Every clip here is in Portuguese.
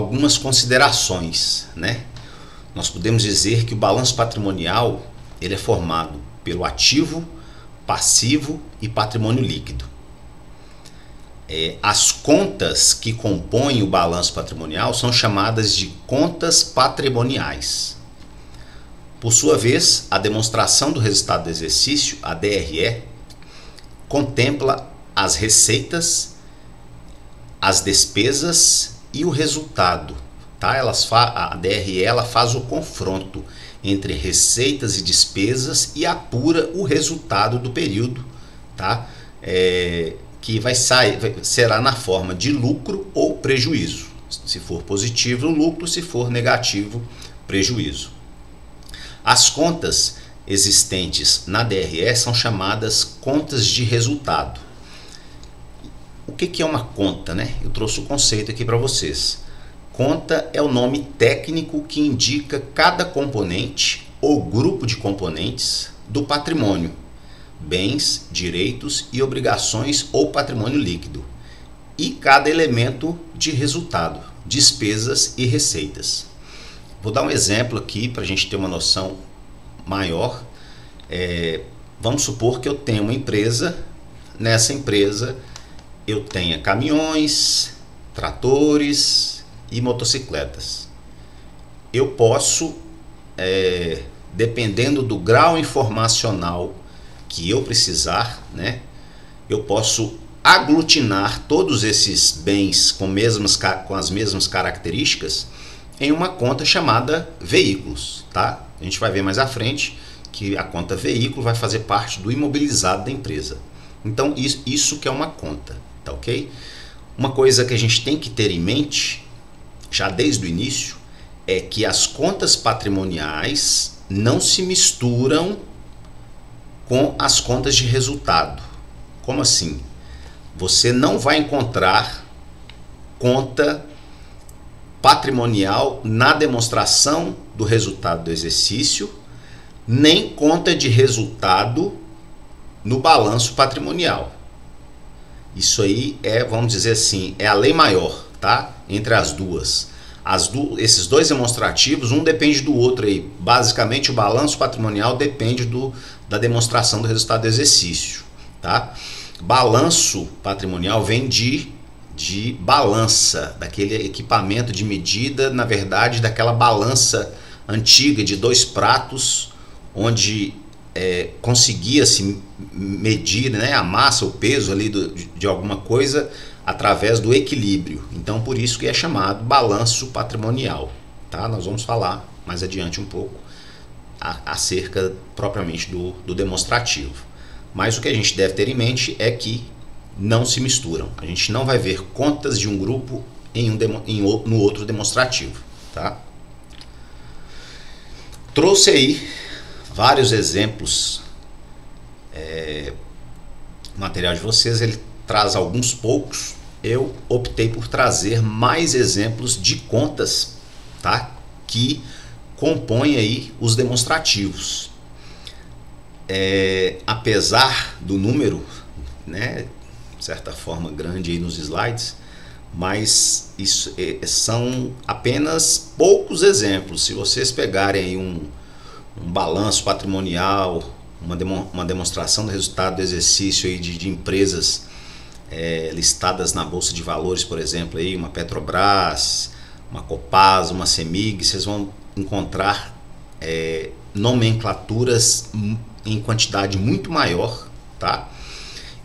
algumas considerações, né? Nós podemos dizer que o balanço patrimonial ele é formado pelo ativo, passivo e patrimônio líquido. As contas que compõem o balanço patrimonial são chamadas de contas patrimoniais. Por sua vez, a demonstração do resultado do exercício, a DRE, contempla as receitas, as despesas e o resultado. Tá? A DRE ela faz o confronto entre receitas e despesas e apura o resultado do período, tá? Que será na forma de lucro ou prejuízo. Se for positivo, lucro; se for negativo, prejuízo. As contas existentes na DRE são chamadas contas de resultado. O que é uma conta, né? Eu trouxe o conceito aqui para vocês. Conta é o nome técnico que indica cada componente ou grupo de componentes do patrimônio, bens, direitos e obrigações ou patrimônio líquido, e cada elemento de resultado, despesas e receitas. Vou dar um exemplo aqui para a gente ter uma noção maior. Vamos supor que eu tenho uma empresa. Nessa empresa eu tenha caminhões, tratores e motocicletas. Eu posso, dependendo do grau informacional que eu precisar, né, eu posso aglutinar todos esses bens com as mesmas características em uma conta chamada veículos, tá? A gente vai ver mais à frente que a conta veículo vai fazer parte do imobilizado da empresa. Então isso que é uma conta, tá ok? Uma coisa que a gente tem que ter em mente já desde o início é que as contas patrimoniais não se misturam com as contas de resultado. Como assim? Você não vai encontrar conta patrimonial na demonstração do resultado do exercício, nem conta de resultado no balanço patrimonial. Isso aí vamos dizer assim, é a lei maior, tá? Entre as duas. Esses dois demonstrativos, um depende do outro aí. Basicamente, o balanço patrimonial depende da demonstração do resultado do exercício, tá? Balanço patrimonial vem de balança, daquele equipamento de medida, na verdade, daquela balança antiga de 2 pratos, onde conseguia-se medir, né, a massa, o peso ali de alguma coisa através do equilíbrio. Então, por isso que é chamado balanço patrimonial, tá? Nós vamos falar mais adiante um pouco acerca propriamente do demonstrativo. Mas o que a gente deve ter em mente é que não se misturam. A gente não vai ver contas de um grupo no outro demonstrativo, tá? Trouxe aí vários exemplos. O material de vocês ele traz alguns poucos. Eu optei por trazer mais exemplos de contas, tá? Que compõem aí os demonstrativos. Apesar do número, né, de certa forma grande aí nos slides, mas isso são apenas poucos exemplos. Se vocês pegarem aí um balanço patrimonial, uma demonstração do resultado do exercício aí de empresas listadas na Bolsa de Valores, por exemplo, aí, uma Petrobras, uma Copasa, uma CEMIG, vocês vão encontrar nomenclaturas em quantidade muito maior, tá?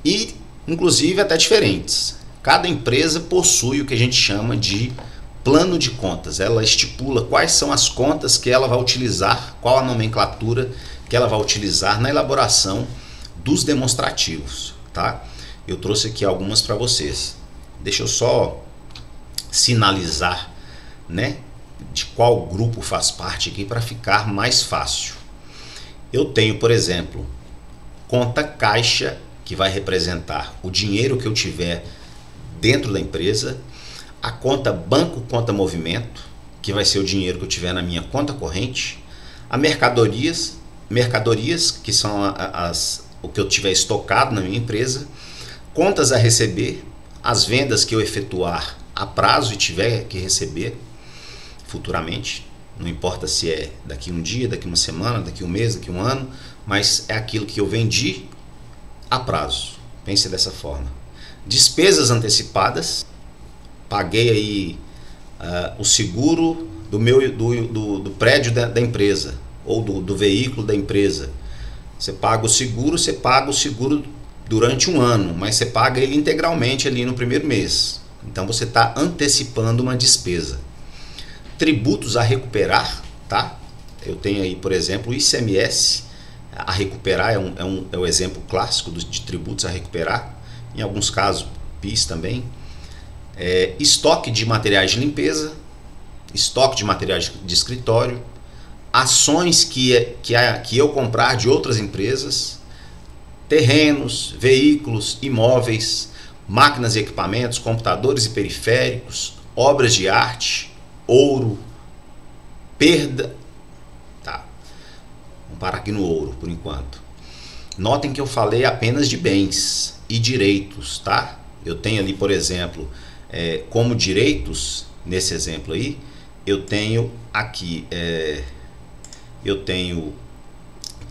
E inclusive até diferentes. Cada empresa possui o que a gente chama de plano de contas. Ela estipula quais são as contas que ela vai utilizar, qual a nomenclatura que ela vai utilizar na elaboração dos demonstrativos, tá? Eu trouxe aqui algumas para vocês. Deixa eu só sinalizar, né, de qual grupo faz parte aqui para ficar mais fácil. Eu tenho, por exemplo, conta caixa, que vai representar o dinheiro que eu tiver dentro da empresa, a conta banco, conta movimento, que vai ser o dinheiro que eu tiver na minha conta corrente, a mercadorias, que são o que eu tiver estocado na minha empresa, contas a receber, as vendas que eu efetuar a prazo e tiver que receber, futuramente. Não importa se é daqui um dia, daqui uma semana, daqui um mês, daqui um ano, mas é aquilo que eu vendi a prazo. Pense dessa forma. Despesas antecipadas, paguei aí o seguro do prédio da empresa ou do veículo da empresa. Você paga o seguro durante um ano, mas você paga ele integralmente ali no primeiro mês. Então você está antecipando uma despesa. Tributos a recuperar, tá? Eu tenho aí, por exemplo, o ICMS a recuperar, é o exemplo clássico de tributos a recuperar. Em alguns casos, PIS também. Estoque de materiais de limpeza, estoque de materiais de escritório, ações que eu comprar de outras empresas, terrenos, veículos, imóveis, máquinas e equipamentos, computadores e periféricos, obras de arte, ouro, perda. Tá. Vamos parar aqui no ouro por enquanto. Notem que eu falei apenas de bens e direitos, tá? Eu tenho ali, por exemplo, como direitos, nesse exemplo aí, eu tenho aqui, eu tenho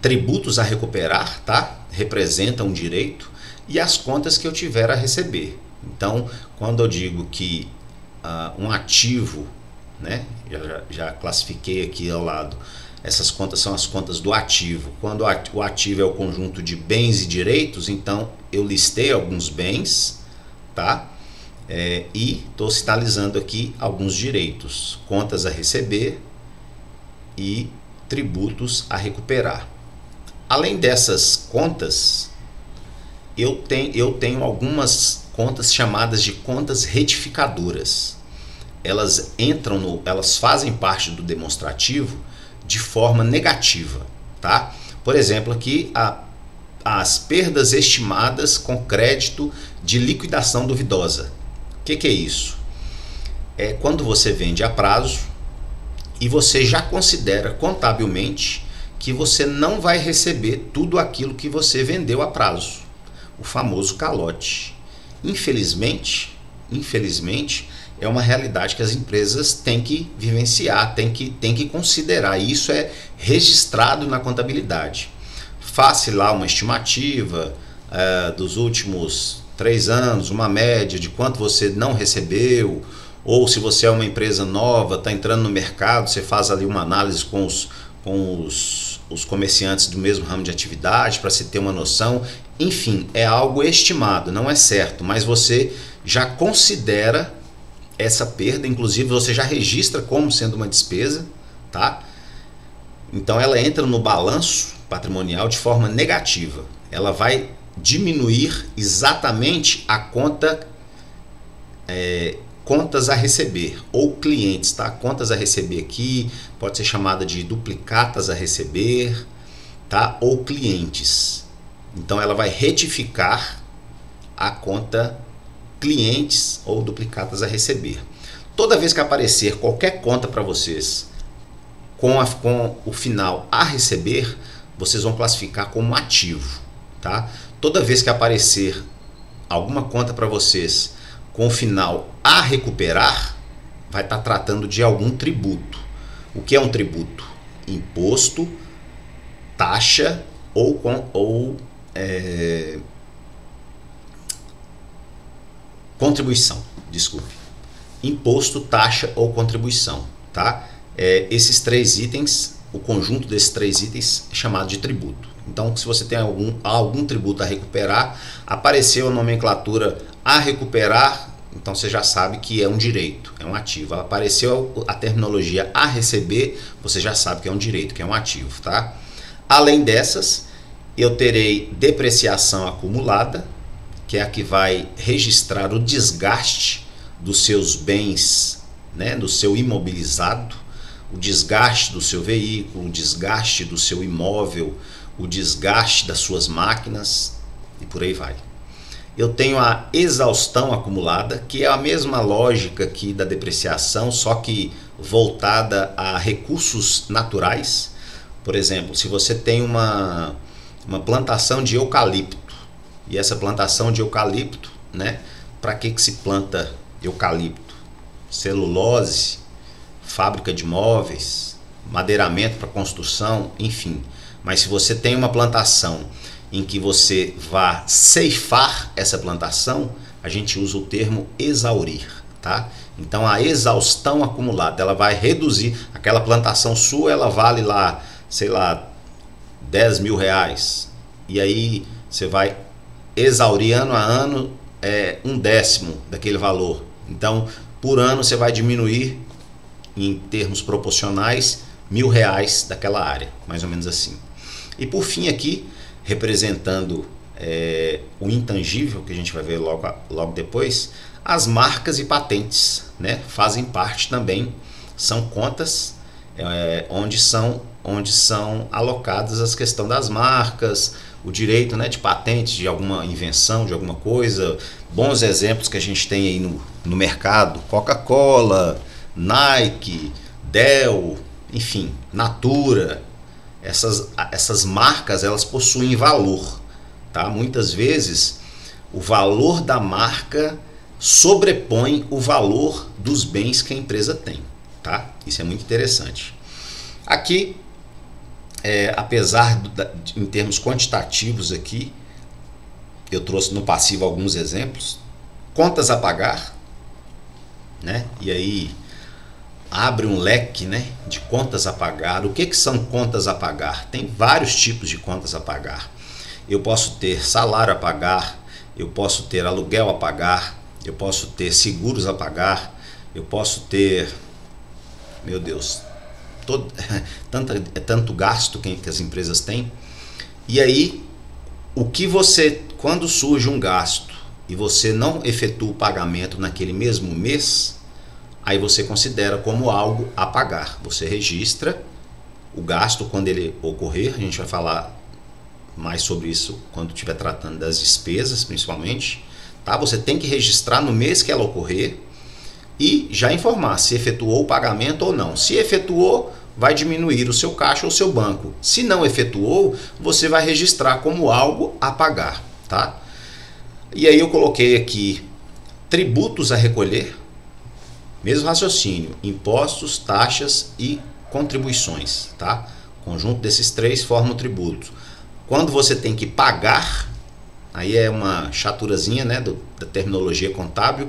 tributos a recuperar, tá? Representa um direito, e as contas que eu tiver a receber. Então, quando eu digo que um ativo, né? Já classifiquei aqui ao lado, essas contas são as contas do ativo. Quando o ativo é o conjunto de bens e direitos, então eu listei alguns bens, tá? E estou sinalizando aqui alguns direitos, contas a receber e tributos a recuperar. Além dessas contas, eu tenho algumas contas chamadas de contas retificadoras. Elas fazem parte do demonstrativo de forma negativa, tá? Por exemplo, aqui as perdas estimadas com crédito de liquidação duvidosa. O que é isso? É quando você vende a prazo e você já considera contabilmente que você não vai receber tudo aquilo que você vendeu a prazo, o famoso calote. Infelizmente, é uma realidade que as empresas têm que vivenciar, têm que considerar. Isso é registrado na contabilidade. Faça lá uma estimativa dos últimos 3 anos, uma média de quanto você não recebeu, ou se você é uma empresa nova, está entrando no mercado, você faz ali uma análise com os comerciantes do mesmo ramo de atividade para se ter uma noção. Enfim, é algo estimado, não é certo, mas você já considera essa perda, inclusive você já registra como sendo uma despesa, tá? Então ela entra no balanço patrimonial de forma negativa. Ela vai diminuir exatamente a conta contas a receber ou clientes, tá? Contas a receber aqui pode ser chamada de duplicatas a receber, tá? Ou clientes. Então ela vai retificar a conta clientes ou duplicatas a receber. Toda vez que aparecer qualquer conta para vocês com o final a receber, vocês vão classificar como ativo, tá? Toda vez que aparecer alguma conta para vocês com o final a recuperar, vai estar tratando de algum tributo. O que é um tributo? Imposto, taxa ou contribuição, desculpe. Imposto, taxa ou contribuição, tá? Esses 3 itens, o conjunto desses 3 itens é chamado de tributo. Então, se você tem algum tributo a recuperar, apareceu a nomenclatura a recuperar, então você já sabe que é um direito, é um ativo. Apareceu a terminologia a receber, você já sabe que é um direito, que é um ativo, tá? Além dessas, eu terei depreciação acumulada, que é a que vai registrar o desgaste dos seus bens, né, do seu imobilizado, o desgaste do seu veículo, o desgaste do seu imóvel, o desgaste das suas máquinas e por aí vai. Eu tenho a exaustão acumulada, que é a mesma lógica aqui da depreciação, só que voltada a recursos naturais. Por exemplo, se você tem uma plantação de eucalipto, e essa plantação de eucalipto, né, para que se planta eucalipto? Celulose, fábrica de móveis, madeiramento para construção, enfim. Mas se você tem uma plantação em que você vá ceifar essa plantação, a gente usa o termo exaurir, tá? Então a exaustão acumulada, ela vai reduzir, aquela plantação sua, ela vale lá, sei lá, 10 mil reais, e aí você vai exaurir ano a ano 1/10 daquele valor. Então por ano você vai diminuir em termos proporcionais R$ 1.000 daquela área, mais ou menos assim. E por fim aqui, representando o intangível, que a gente vai ver logo depois, as marcas e patentes, né, fazem parte também, são contas onde são alocadas as questões das marcas, o direito, né, de patentes de alguma invenção, de alguma coisa. Bons exemplos que a gente tem aí no mercado: Coca-Cola, Nike, Dell, enfim, Natura. Essas marcas, elas possuem valor, tá? Muitas vezes o valor da marca sobrepõe o valor dos bens que a empresa tem, tá? Isso é muito interessante. Aqui, apesar em termos quantitativos aqui, eu trouxe no passivo alguns exemplos. Contas a pagar, né? E aí abre um leque, né, de contas a pagar. O que são contas a pagar? Tem vários tipos de contas a pagar. Eu posso ter salário a pagar, eu posso ter aluguel a pagar, eu posso ter seguros a pagar, eu posso ter, meu Deus, tanto gasto que as empresas têm. E aí, quando surge um gasto e você não efetua o pagamento naquele mesmo mês, aí você considera como algo a pagar. Você registra o gasto quando ele ocorrer. A gente vai falar mais sobre isso quando estiver tratando das despesas, principalmente, tá? Você tem que registrar no mês que ela ocorrer e já informar se efetuou o pagamento ou não. Se efetuou, vai diminuir o seu caixa ou o seu banco. Se não efetuou, você vai registrar como algo a pagar, tá? E aí eu coloquei aqui tributos a recolher. Mesmo raciocínio: impostos, taxas e contribuições, tá? O conjunto desses três forma o tributo. Quando você tem que pagar, aí é uma chaturazinha, né, da terminologia contábil,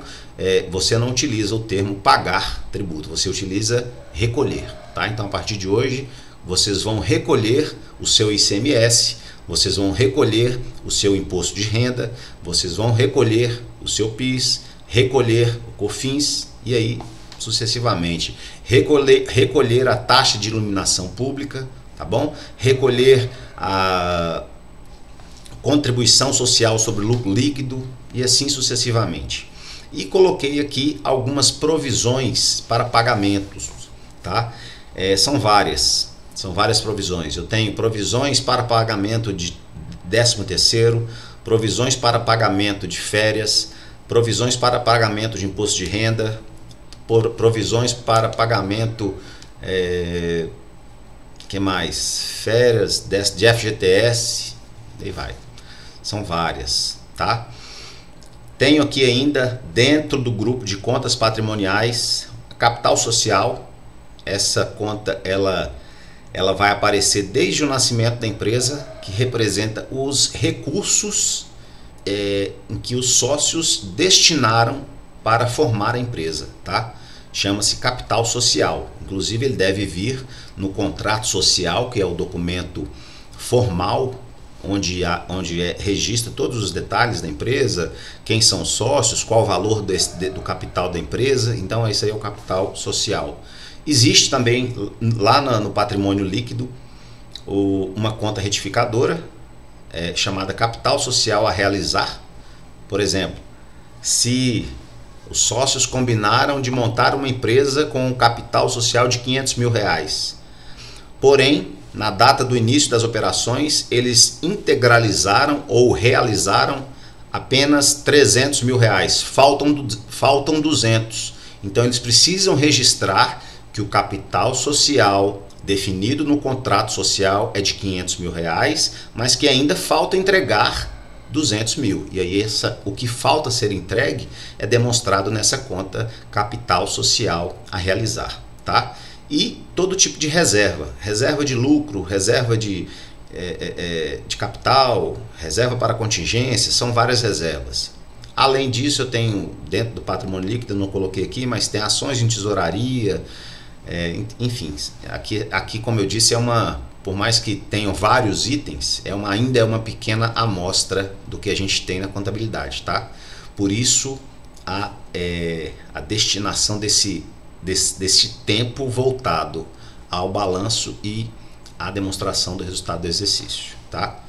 você não utiliza o termo pagar tributo, você utiliza recolher, tá? Então a partir de hoje vocês vão recolher o seu ICMS, vocês vão recolher o seu imposto de renda, vocês vão recolher o seu PIS, recolher o COFINS, e aí sucessivamente recolher a taxa de iluminação pública, tá bom? Recolher a contribuição social sobre lucro líquido e assim sucessivamente. E coloquei aqui algumas provisões para pagamentos, tá? São várias provisões. Eu tenho provisões para pagamento de 13º, provisões para pagamento de férias, provisões para pagamento de imposto de renda, provisões para pagamento, que mais? Férias, de FGTS, e vai. São várias, tá? Tenho aqui ainda, dentro do grupo de contas patrimoniais, capital social. Essa conta, ela vai aparecer desde o nascimento da empresa, que representa os recursos em que os sócios destinaram para formar a empresa, tá? Chama-se capital social. Inclusive ele deve vir no contrato social, que é o documento formal, onde registra todos os detalhes da empresa, quem são os sócios, qual o valor do capital da empresa. Então esse aí é o capital social. Existe também lá no patrimônio líquido uma conta retificadora, chamada capital social a realizar. Por exemplo, se os sócios combinaram de montar uma empresa com um capital social de R$500 mil, porém, na data do início das operações, eles integralizaram ou realizaram apenas R$300 mil, faltam 200. Então eles precisam registrar que o capital social definido no contrato social é de R$500 mil, mas que ainda falta entregar 200 mil. E aí o que falta ser entregue é demonstrado nessa conta capital social a realizar, tá? E todo tipo de reserva, reserva de lucro, reserva de capital, reserva para contingência, são várias reservas. Além disso, eu tenho dentro do patrimônio líquido, eu não coloquei aqui, mas tem ações em tesouraria, enfim, aqui como eu disse, por mais que tenham vários itens, ainda é uma pequena amostra do que a gente tem na contabilidade, tá? Por isso a destinação desse tempo voltado ao balanço e à demonstração do resultado do exercício, tá?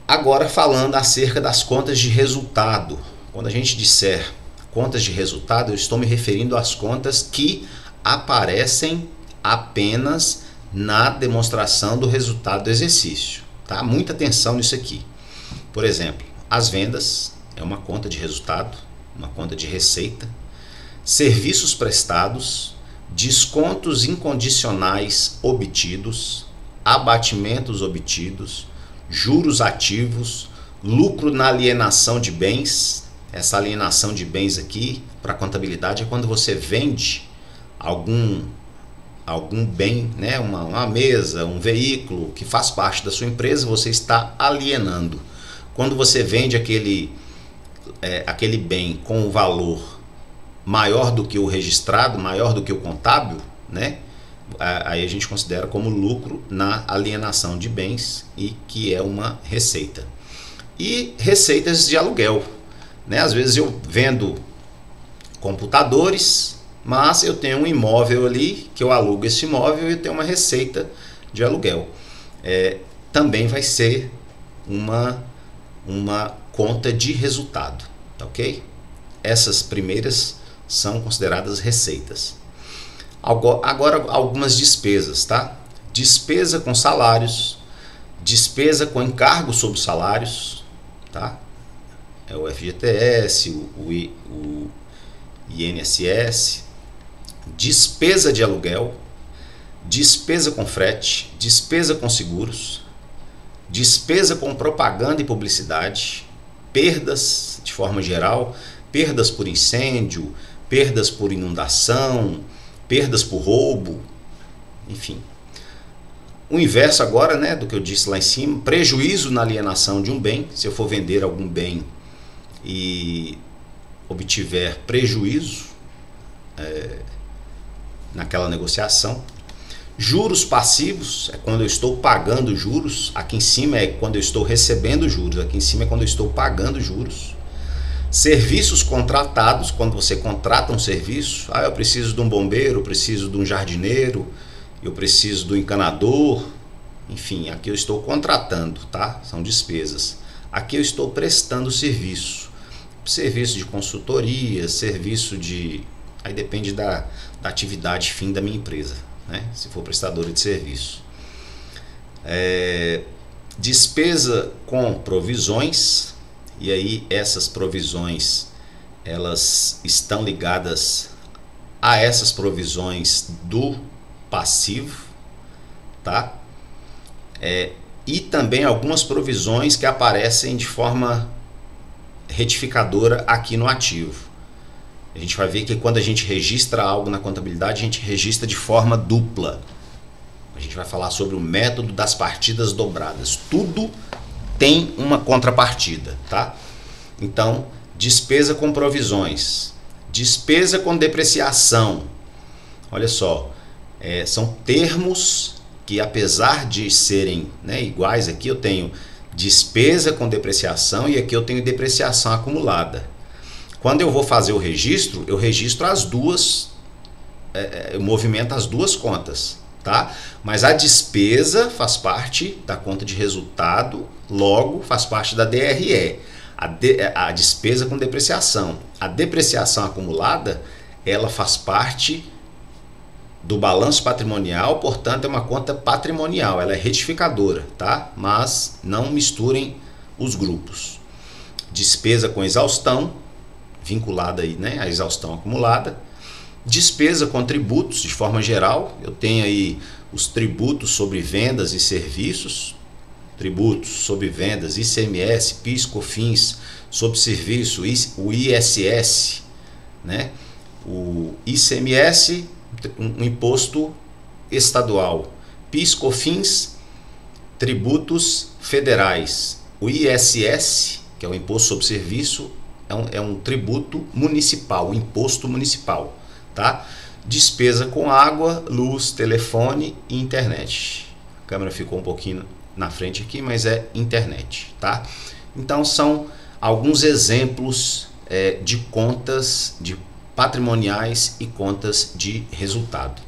Agora falando acerca das contas de resultado. Quando a gente disser contas de resultado, eu estou me referindo às contas que aparecem apenas na demonstração do resultado do exercício, tá? Muita atenção nisso aqui. Por exemplo, as vendas é uma conta de resultado, uma conta de receita. Serviços prestados, descontos incondicionais obtidos, abatimentos obtidos, juros ativos, lucro na alienação de bens. Essa alienação de bens aqui, para a contabilidade, é quando você vende algum bem, né? uma mesa, um veículo que faz parte da sua empresa, você está alienando. Quando você vende aquele bem com um valor maior do que o registrado, maior do que o contábil, né? Aí a gente considera como lucro na alienação de bens, e que é uma receita. E receitas de aluguel, né? Às vezes eu vendo computadores, mas eu tenho um imóvel ali, que eu alugo esse imóvel e tenho uma receita de aluguel. Também vai ser uma conta de resultado, tá ok? Essas primeiras são consideradas receitas. Agora algumas despesas, tá? Despesa com salários, despesa com encargos sobre salários, tá? É o FGTS, o INSS, despesa de aluguel, despesa com frete, despesa com seguros, despesa com propaganda e publicidade, perdas de forma geral, perdas por incêndio, perdas por inundação, perdas por roubo, enfim. O inverso agora, né, do que eu disse lá em cima, prejuízo na alienação de um bem. Se eu for vender algum bem e obtiver prejuízo naquela negociação. Juros passivos é quando eu estou pagando juros. Aqui em cima é quando eu estou recebendo juros, aqui em cima é quando eu estou pagando juros. Serviços contratados, quando você contrata um serviço, eu preciso de um bombeiro, eu preciso de um jardineiro, eu preciso do encanador, enfim, aqui eu estou contratando, tá? São despesas. Aqui eu estou prestando serviço de consultoria, serviço de... Aí depende da atividade fim da minha empresa, né? Se for prestadora de serviço. Despesa com provisões. E aí essas provisões, elas estão ligadas a essas provisões do passivo, tá? E também algumas provisões que aparecem de forma retificadora aqui no ativo. A gente vai ver que quando a gente registra algo na contabilidade, a gente registra de forma dupla. A gente vai falar sobre o método das partidas dobradas. Tudo tem uma contrapartida, tá? Então, despesa com provisões, despesa com depreciação. Olha só, são termos que, apesar de serem, né, iguais, aqui eu tenho despesa com depreciação e aqui eu tenho depreciação acumulada. Quando eu vou fazer o registro, eu registro as duas, eu movimento as duas contas, tá? Mas a despesa faz parte da conta de resultado, logo faz parte da DRE. A despesa com depreciação. A depreciação acumulada, ela faz parte do balanço patrimonial, portanto é uma conta patrimonial, ela é retificadora, tá? Mas não misturem os grupos. Despesa com exaustão, vinculada aí, né, à exaustão acumulada. Despesa com tributos, de forma geral, eu tenho aí os tributos sobre vendas e serviços, tributos sobre vendas, ICMS, PIS, COFINS, sobre serviço, o ISS, né? o ICMS, um imposto estadual, PIS, COFINS, tributos federais, o ISS, que é o Imposto sobre Serviço, é um tributo municipal, um imposto municipal, tá? Despesa com água, luz, telefone e internet. A câmera ficou um pouquinho na frente aqui, mas é internet, tá? Então são alguns exemplos de contas de patrimoniais e contas de resultado.